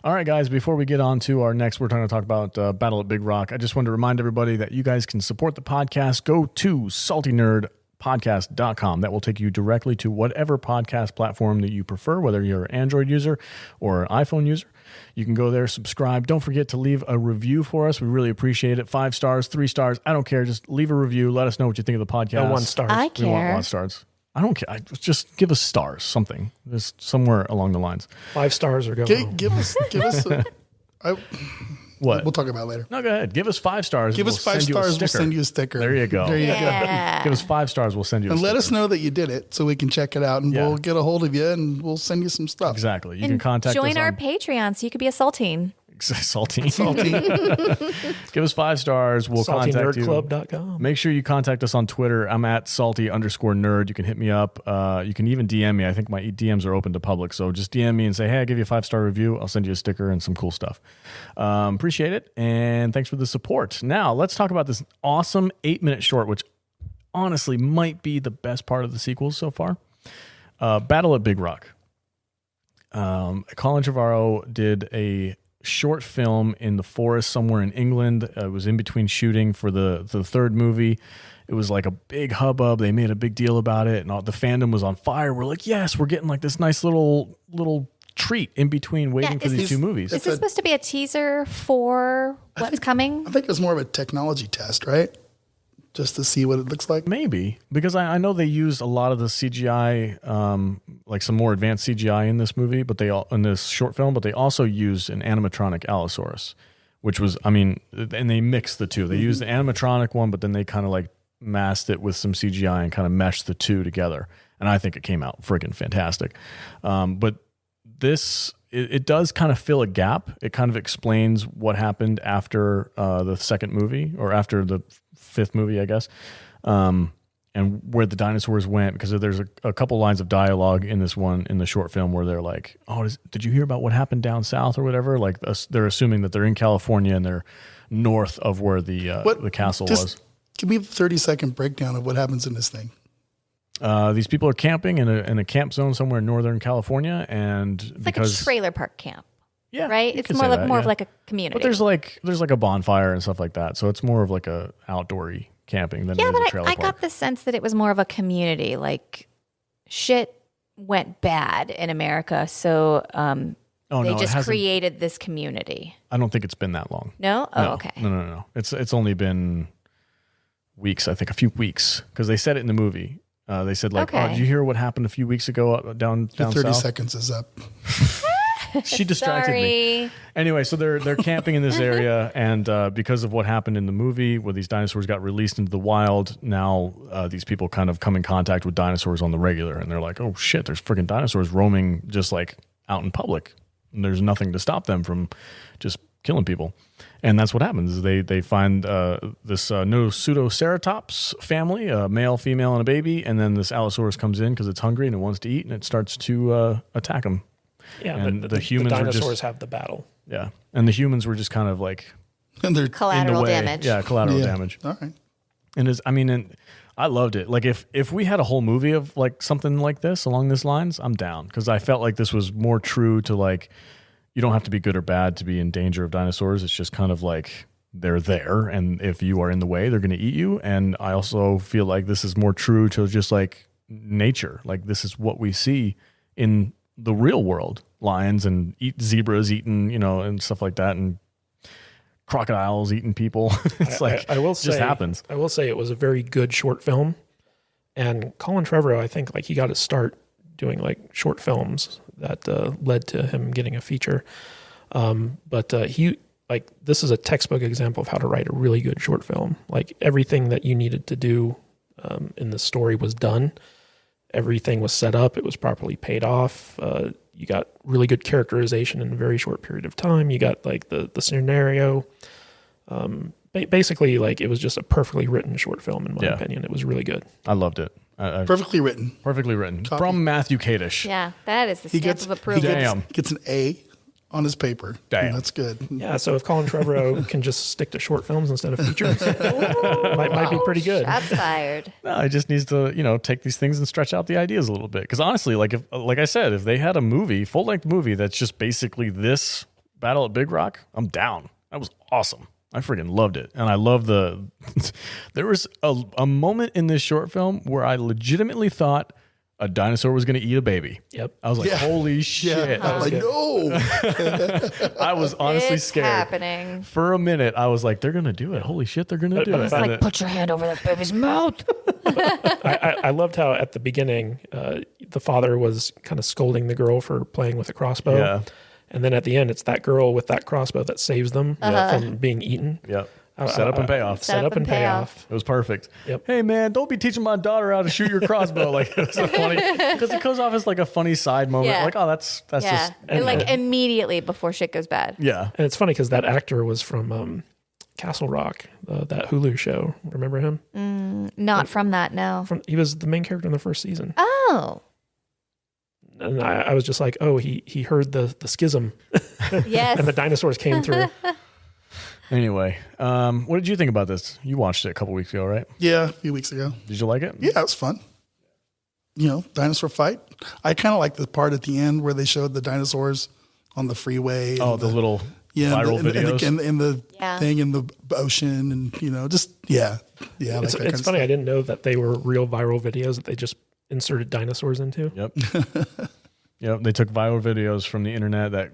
All right, guys, before we get on to our next, we're going to talk about Battle at Big Rock. I just wanted to remind everybody that you guys can support the podcast. Go to saltynerdpodcast.com. That will take you directly to whatever podcast platform that you prefer, whether you're an Android user or an iPhone user. You can go there, subscribe. Don't forget to leave a review for us. We really appreciate it. 5 stars, 3 stars. I don't care. Just leave a review. Let us know what you think of the podcast. No 1 star. I care. We want 1 stars. I don't care. Just give us stars, something. Just somewhere along the lines. 5 stars or go home. Give us. What? We'll talk about it later. No, go ahead. Give us 5 stars. Give us 5 stars. We'll send you a sticker. There you go. There you Yeah. Give us 5 stars. We'll send you a And sticker. let us know that you did it so we can check it out and we'll get a hold of you and we'll send you some stuff. Exactly. You And can contact us. join our Patreon so you could be a saltine. Salty. Salty. Give us 5 stars. We'll contact you. SaltyNerdClub.com. Make sure you contact us on Twitter. I'm at salty_nerd. You can hit me up. You can even DM me. I think my DMs are open to public. So just DM me and say, hey, I give you a 5-star review. I'll send you a sticker and some cool stuff. Appreciate it. And thanks for the support. Now, let's talk about this awesome 8-minute short, which honestly might be the best part of the sequels so far. Battle at Big Rock. Colin Trevorrow did a short film in the forest somewhere in England. It was in between shooting for the third movie. It was like a big hubbub. They made a big deal about it, and all, the fandom was on fire. We're like, yes, we're getting like this nice little treat in between waiting for these 2 movies. Is this supposed to be a teaser for what's coming? I think it was more of a technology test, right? Just to see what it looks like. Maybe, because I know they used a lot of the CGI, like some more advanced CGI in this movie, but in this short film, but they also used an animatronic Allosaurus, which was, and they mixed the two. They used the animatronic one, but then they kind of like masked it with some CGI and kind of meshed the two together. And I think it came out freaking fantastic. But this, it does kind of fill a gap. It kind of explains what happened after the second movie, or after the 5th movie, I guess, and where the dinosaurs went, because there's a couple lines of dialogue in this one, in the short film, where they're like, oh, did you hear about what happened down south or whatever? Like they're assuming that they're in California and they're north of where the castle was. Give me the 30-second breakdown of what happens in this thing. These people are camping in a camp zone somewhere in Northern California, and It's like a trailer park camp. Yeah, right. It's more of like a community. But there's like a bonfire and stuff like that, so it's more of like a outdoory camping than it is a trailer park. I got the sense that it was more of a community. Like shit went bad in America, so they just created this community. I don't think it's been that long. No? Oh, okay. No. It's only been weeks. I think a few weeks, because they said it in the movie. They said like, oh, did you hear what happened a few weeks ago down south? 30 seconds is up. She distracted me. Anyway, so they're camping in this area, and because of what happened in the movie, where these dinosaurs got released into the wild, now these people kind of come in contact with dinosaurs on the regular, and they're like, oh shit, there's freaking dinosaurs roaming just like out in public, and there's nothing to stop them from just killing people. And that's what happens. They find this Pseudoceratops family, a male, female, and a baby, and then this Allosaurus comes in because it's hungry and it wants to eat, and it starts to attack them. Yeah, and the humans dinosaurs have the battle. Yeah, and the humans were just kind of like, and they're collateral in the way. damage. Yeah, collateral damage. All right. And I loved it. Like if we had a whole movie of like something like this along these lines, I'm down, because I felt like this was more true to like, you don't have to be good or bad to be in danger of dinosaurs. It's just kind of like they're there, and if you are in the way, they're going to eat you. And I also feel like this is more true to just like nature. Like this is what we see in the real world. Lions and zebras eating, and stuff like that, and crocodiles eating people. It's I will say, just happens. I will say it was a very good short film, and Colin Trevorrow, I think, like he got his start doing like short films that led to him getting a feature. But he this is a textbook example of how to write a really good short film. Like everything that you needed to do in the story was done. Everything was set up. It was properly paid off. You got really good characterization in a very short period of time. You got like the scenario. Basically, like it was just a perfectly written short film, in my opinion. It was really good. I loved it. Perfectly written. Perfectly written. Copy. From Matthew Kadish. Yeah, that is the stamp of approval. Damn. Gets an A on his paper. Damn. That's good. Yeah, so if Colin Trevorrow can just stick to short films instead of features, might be pretty good. Shots fired. No, he just needs to, take these things and stretch out the ideas a little bit. Because honestly, like I said, if they had a movie, full-length movie that's just basically this Battle at Big Rock, I'm down. That was awesome. I freaking loved it. And I love there was a moment in this short film where I legitimately thought a dinosaur was going to eat a baby. Yep. I was like, holy shit. I was like, no. I was honestly It's scared. happening. For a minute, I was like, they're going to do it. Holy shit, they're going to do it. It's like, put your hand over that baby's mouth. I loved how at the beginning, the father was kind of scolding the girl for playing with a crossbow. Yeah. And then at the end, it's that girl with that crossbow that saves them from being eaten. Yep. Set up and pay off. Set up and pay off. It was perfect. Yep. Hey man, don't be teaching my daughter how to shoot your crossbow. Like it's so funny because it goes off as like a funny side moment. Yeah. Like, oh, that's just like immediately before shit goes bad. yeah. And it's funny because that actor was from Castle Rock, that Hulu show. Remember him? Not from that, no. He was the main character in the first season. Oh. And I was just like, oh, he heard the schism. Yes. And the dinosaurs came through. Anyway, what did you think about this? You watched it a couple weeks ago, right? Yeah, a few weeks ago. Did you like it? Yeah, it was fun. Dinosaur fight. I kind of like the part at the end where they showed the dinosaurs on the freeway. Oh, the little viral videos. In the Yeah. thing in the ocean and, just, yeah. Yeah, It's funny. I didn't know that they were real viral videos that they just inserted dinosaurs into. Yep. Yep. They took viral videos from the internet that,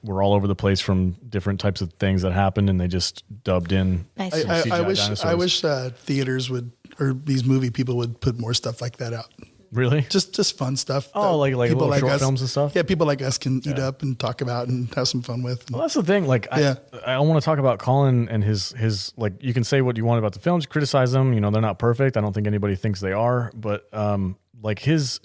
were all over the place from different types of things that happened, and they just dubbed in. Nice. CGI I wish theaters would, or these movie people would put more stuff like that out. Really? Just fun stuff. Oh, like people little short us, films and stuff? Yeah, people like us can eat up and talk about and have some fun with. Well, that's the thing. Like, I want to talk about Colin and his like. You can say what you want about the films, criticize them. They're not perfect. I don't think anybody thinks they are. But like his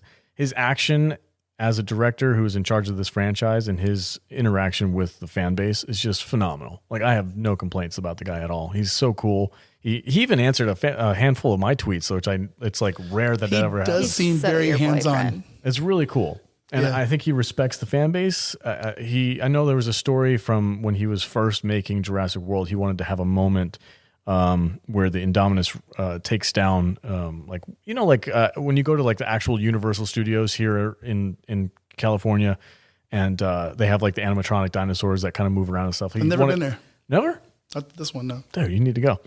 action as a director who is in charge of this franchise and his interaction with the fan base is just phenomenal. Like, I have no complaints about the guy at all. He's so cool. He even answered a handful of my tweets, which it's like rare that ever happens. He does seem very hands-on. It's really cool. And I think he respects the fan base. I know there was a story from when he was first making Jurassic World. He wanted to have a moment where the Indominus takes down, when you go to like the actual Universal Studios here in California, and they have like the animatronic dinosaurs that kind of move around and stuff. I've never been there. Never? Not this one, no. Dude, you need to go.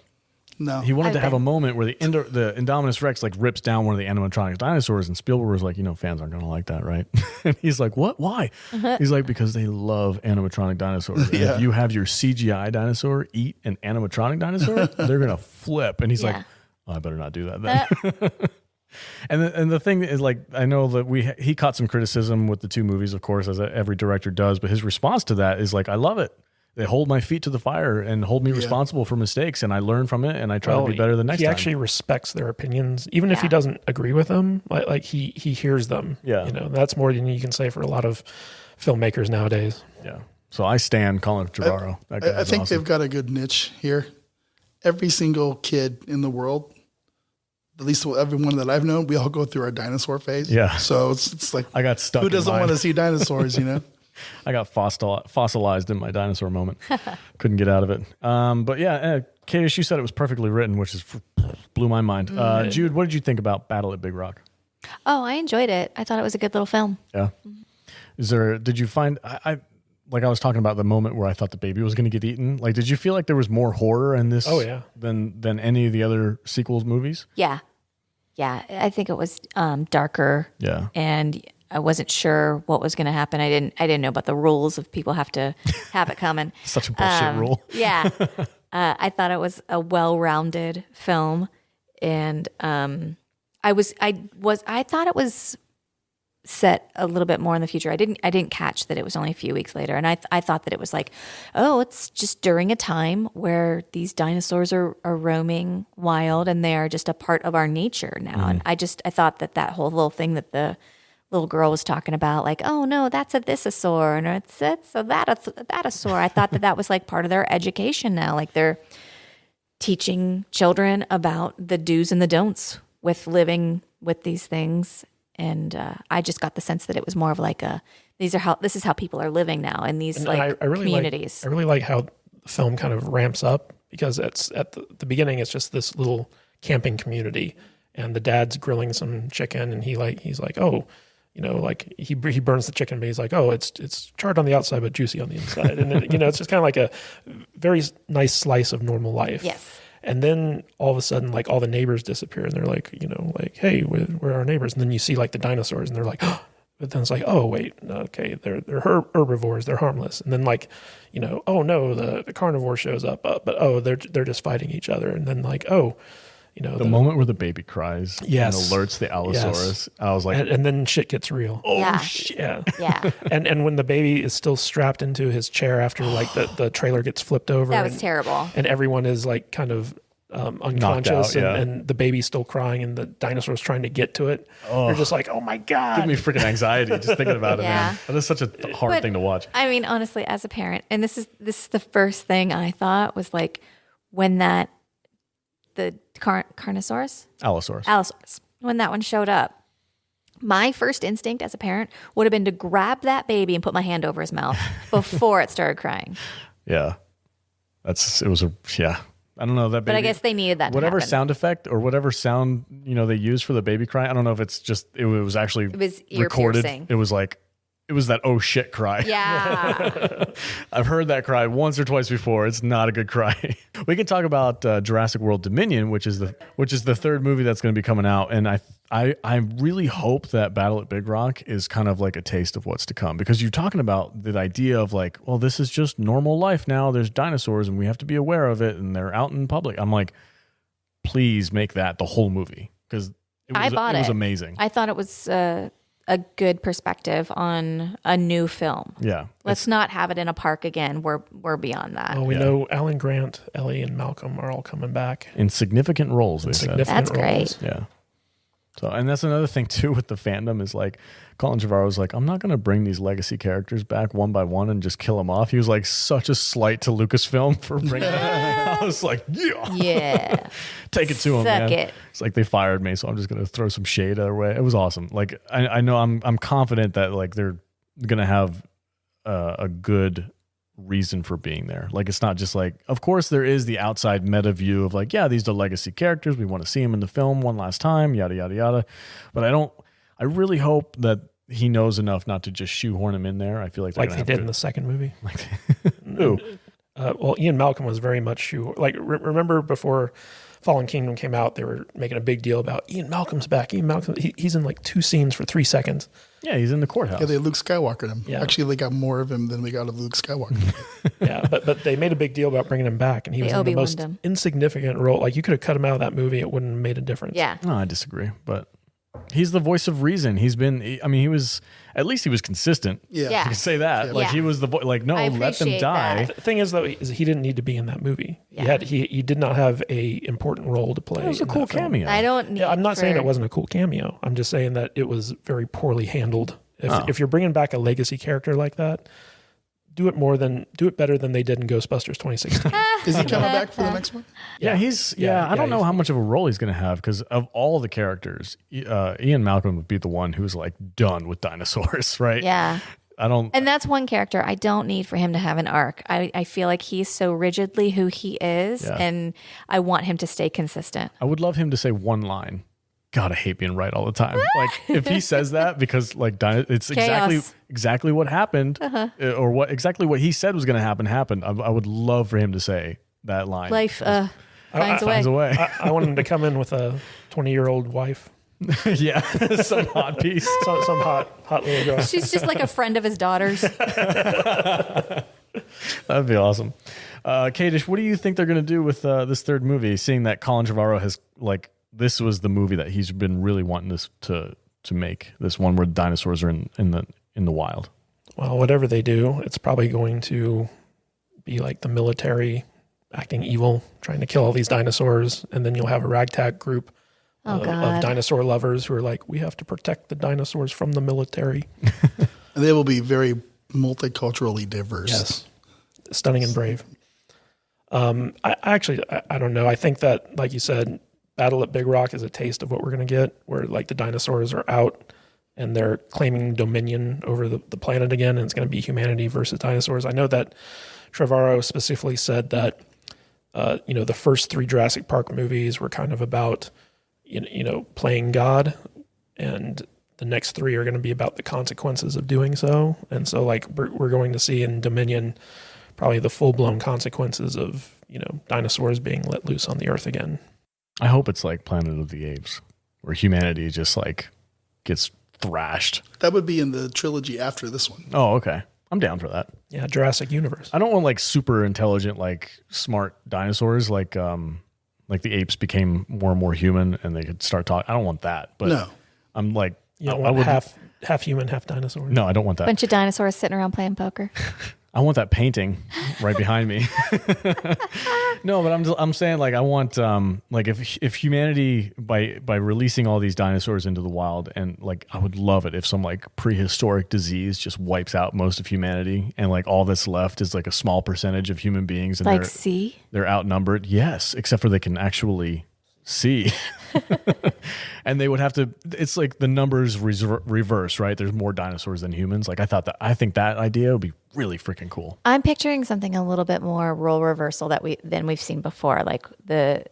No. He wanted to have a moment where the Indominus Rex like rips down one of the animatronic dinosaurs, and Spielberg was like, fans aren't going to like that, right? And he's like, what? Why? He's like, because they love animatronic dinosaurs. And if you have your CGI dinosaur eat an animatronic dinosaur, they're going to flip. And he's like, oh, I better not do that then. And the thing is, like, I know that he caught some criticism with the two movies, of course, as every director does, but his response to that is like, I love it. They hold my feet to the fire and hold me responsible for mistakes, and I learn from it, and I try to be better the next time. He actually respects their opinions, even if he doesn't agree with them. Like he hears them. Yeah, that's more than you can say for a lot of filmmakers nowadays. Yeah. So I stand Colin Trevorrow. I think they've got a good niche here. Every single kid in the world, at least everyone that I've known, we all go through our dinosaur phase. Yeah. So it's like I got stuck. Who doesn't want to see dinosaurs? I got fossilized in my dinosaur moment. Couldn't get out of it. But yeah, Kadish, you said it was perfectly written, which blew my mind. Jude, what did you think about Battle at Big Rock? Oh, I enjoyed it. I thought it was a good little film. Yeah. Did you find, I was talking about the moment where I thought the baby was going to get eaten. Like, did you feel like there was more horror in this than any of the other sequels movies? Yeah. Yeah. I think it was darker. Yeah. And I wasn't sure what was going to happen. I didn't know about the rules of people have to have it coming. Such a bullshit rule. Yeah. I thought it was a well-rounded film, and I thought it was set a little bit more in the future. I didn't catch that it was only a few weeks later, and I thought that it was like, oh, it's just during a time where these dinosaurs are roaming wild, and they are just a part of our nature now. And I thought that whole little thing that the little girl was talking about, like, oh no, that's a thisosaur, and it's a thatosaur. I thought that was like part of their education now. Like, they're teaching children about the do's and the don'ts with living with these things. And I just got the sense that it was more of like this is how people are living now in these communities. I really like how the film kind of ramps up, because it's at the beginning, it's just this little camping community, and the dad's grilling some chicken, and he's like, oh, like he burns the chicken, but he's like, oh, it's charred on the outside but juicy on the inside, and it's just kind of like a very nice slice of normal life. Yes. And then all of a sudden, like all the neighbors disappear, and they're like, like, hey, where are our neighbors? And then you see like the dinosaurs, and they're like, oh. But then it's like, oh wait, okay, they're herbivores, they're harmless. And then like, oh no, the carnivore shows up, but oh, they're just fighting each other. And then like, oh, the moment where the baby cries yes, and alerts the Allosaurus, I was like, and then shit gets real. oh Yeah. shit. Yeah. And when the baby is still strapped into his chair after like the trailer gets flipped over, That was terrible. and everyone is like kind of unconscious, out, and the baby's still crying, and the dinosaur's trying to get to it. You're just like, oh my god, Give me freaking anxiety just thinking about it, Yeah. man. That is such a hard But, thing to watch. I mean, honestly, as a parent, and this is the first thing I thought was like when the Carnosaurus, Allosaurus, when that one showed up. My first instinct as a parent would have been to grab that baby and put my hand over his mouth before it started crying. Yeah. I don't know that baby. But I guess they needed that. Whatever to happen. sound effect or whatever sound they used for the baby cry. I don't know if it's just it was actually ear recorded. piercing. It was that oh shit cry. Yeah. I've heard that cry once or twice before. It's not a good cry. We can talk about Jurassic World Dominion, which is the third movie that's going to be coming out, and I really hope that Battle at Big Rock is kind of like a taste of what's to come, because you're talking about the idea of like, well, this is just normal life now. There's dinosaurs and we have to be aware of it, and they're out in public. I'm like, please make that the whole movie, because it was amazing. I thought it was a good perspective on a new film. Yeah. Let's not have it in a park again. We're beyond that. Well, we know Alan Grant, Ellie, and Malcolm are all coming back In significant roles, they said. That's great. Yeah. So, and that's another thing too with the fandom is like Colin Trevorrow was like, I'm not going to bring these legacy characters back one by one and just kill them off. He was like such a slight to Lucasfilm for bringing them. I was like, Yeah. take it to him, Suck man. it. It's like they fired me, so I'm just going to throw some shade their way. It was awesome. Like I know I'm confident that like they're going to have a good reason for being there. Like it's not just like, of course there is the outside meta view of like, yeah, these are legacy characters, we want to see them in the film one last time, yada yada yada. But I really hope that he knows enough not to just shoehorn him in there. I feel like like they did in the second movie. Ooh. Well, Ian Malcolm was very much remember before Fallen Kingdom came out, they were making a big deal about Ian Malcolm's back. Ian Malcolm, he's in like 2 scenes for 3 seconds. Yeah, he's in the courthouse. Yeah, they Luke Skywalkered him. Yeah. Actually, they got more of him than we got of Luke Skywalker. Yeah, but they made a big deal about bringing him back, and he was in the Obi-Wan most him. insignificant role. Like you could have cut him out of that movie; it wouldn't have made a difference. Yeah. No, I disagree, but he's the voice of reason. He was at least he was consistent. Yeah. Yeah. You can say that. Yeah. Like Yeah. he was the voice. Like no, I let them appreciate die. that. The thing is, though, he didn't need to be in that movie. Yeah. He did not have a important role to play. It was a in cool that film. cameo. I don't need Yeah, I'm not saying for- it wasn't a cool cameo. I'm just saying that it was very poorly handled. If you're bringing back a legacy character like that, do it better than they did in Ghostbusters 2016. Is he coming back for the next one? Yeah, I don't know he's- how much of a role he's going to have, because of all the characters, Ian Malcolm would be the one who's like done with dinosaurs, right? Yeah. I don't. And that's one character I don't need for him to have an arc. I feel like he's so rigidly who he is, Yeah. and I want him to stay consistent. I would love him to say one line. God, I hate being right all the time. Like if he says that, because like it's Chaos. exactly what happened, or exactly what he said was going to happened. I would love for him to say that line. Life finds a way. Finds a way. I want him to come in with a 20-year-old wife, Yeah, some hot piece. some hot little girl. She's just like a friend of his daughter's. That'd be awesome. Kadish, what do you think they're going to do with this third movie? Seeing that Colin Trevorrow has like this was the movie that he's been really wanting this to make, this one where dinosaurs are in the wild. Well, whatever they do, it's probably going to be like the military acting evil, trying to kill all these dinosaurs, and then you'll have a ragtag group Oh, of God. dinosaur lovers who are like, we have to protect the dinosaurs from the military. And they will be very multiculturally diverse. Yes, stunning and brave. I don't know. I think that, like you said, Battle at Big Rock is a taste of what we're going to get, where like the dinosaurs are out and they're claiming dominion over the planet again, and it's going to be humanity versus dinosaurs. I know that Trevorrow specifically said that the first 3 Jurassic Park movies were kind of about playing God, and the next 3 are going to be about the consequences of doing so. And so like we're going to see in Dominion probably the full-blown consequences of, dinosaurs being let loose on the earth again. I hope it's like Planet of the Apes, where humanity just like gets thrashed. That would be in the trilogy after this one. Oh, okay. I'm down for that. Yeah, Jurassic Universe. I don't want like super intelligent, like smart dinosaurs, like the apes became more and more human and they could start talking. I don't want that, but No. I'm like, You don't want half human, half dinosaur. no, I don't want that. Bunch of dinosaurs sitting around playing poker. I want that painting right behind me. No, but I'm saying like I want like if humanity by releasing all these dinosaurs into the wild, and like I would love it if some like prehistoric disease just wipes out most of humanity and like all that's left is like a small percentage of human beings and Like see? they're outnumbered. Yes, except for they can actually see. And they would have to, it's like the numbers reverse, right? There's more dinosaurs than humans. Like I think that idea would be really freaking cool. I'm picturing something a little bit more role reversal than we've seen before. Like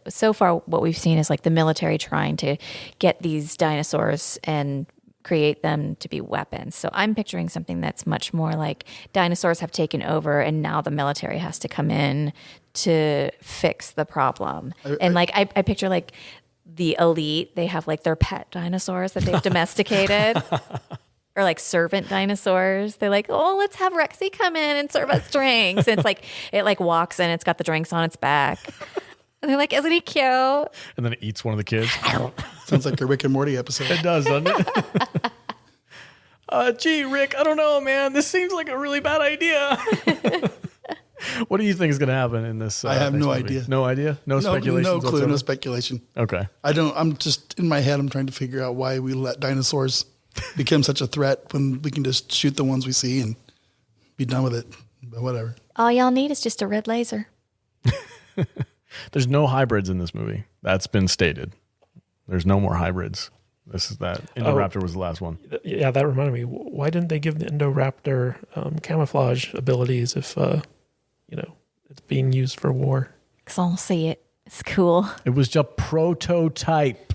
so far what we've seen is like the military trying to get these dinosaurs and create them to be weapons. So I'm picturing something that's much more like dinosaurs have taken over and now the military has to come in to fix the problem. I picture like the elite, they have like their pet dinosaurs that they've domesticated. Or like servant dinosaurs. They're like, oh, let's have Rexy come in and serve us drinks. And it's like, it like walks in, it's got the drinks on its back. And they're like, isn't he cute? And then it eats one of the kids. Sounds like a Rick and Morty episode. It does, doesn't it? Gee, Rick, I don't know, man. This seems like a really bad idea. What do you think is going to happen in this? I have no movie? idea. No idea? No speculation? No clue, whatsoever? No speculation. Okay. I'm just, in my head, I'm trying to figure out why we let dinosaurs become such a threat when we can just shoot the ones we see and be done with it. But whatever. All y'all need is just a red laser. There's no hybrids in this movie. That's been stated. There's no more hybrids. This is that. Indoraptor was the last one. Yeah, that reminded me. Why didn't they give the Indoraptor camouflage abilities if, it's being used for war? Because I'll see it. It's cool. It was just prototype.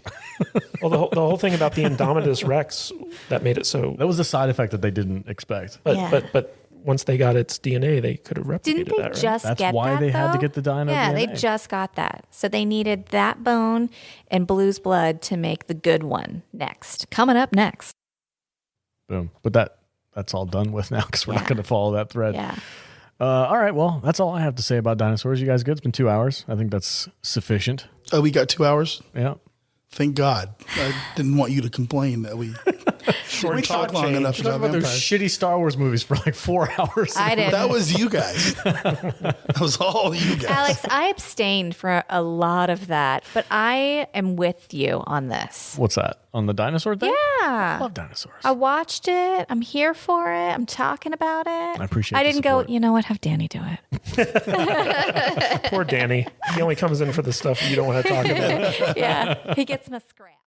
Well, the whole thing about the Indominus Rex that made it so. That was a side effect that they didn't expect. But once they got its DNA, they could have replicated Didn't they that, right? just That's get why that, they had to though? get the dino Yeah, DNA. they just got that. So they needed that bone and Blue's blood to make the good one next. Coming up next. Boom. But that's all done with now because we're not Yeah. going to follow that thread. Yeah. All right. Well, that's all I have to say about dinosaurs. You guys good? It's been 2 hours. I think that's sufficient. Oh, we got 2 hours? Yeah. Thank God. I didn't want you to complain that we didn't talk long enough Talk about those vampires. shitty Star Wars movies for like 4 hours. I did. That was you guys. That was all you guys. Alex, I abstained for a lot of that, but I am with you on this. What's that? On the dinosaur thing? I Yeah. love dinosaurs. I watched it. I'm here for it. I'm talking about it. I appreciate I the didn't go, support. you know what, have Danny do it. Poor Danny. He only comes in for the stuff you don't want to talk about. Yeah. He gets my scrap.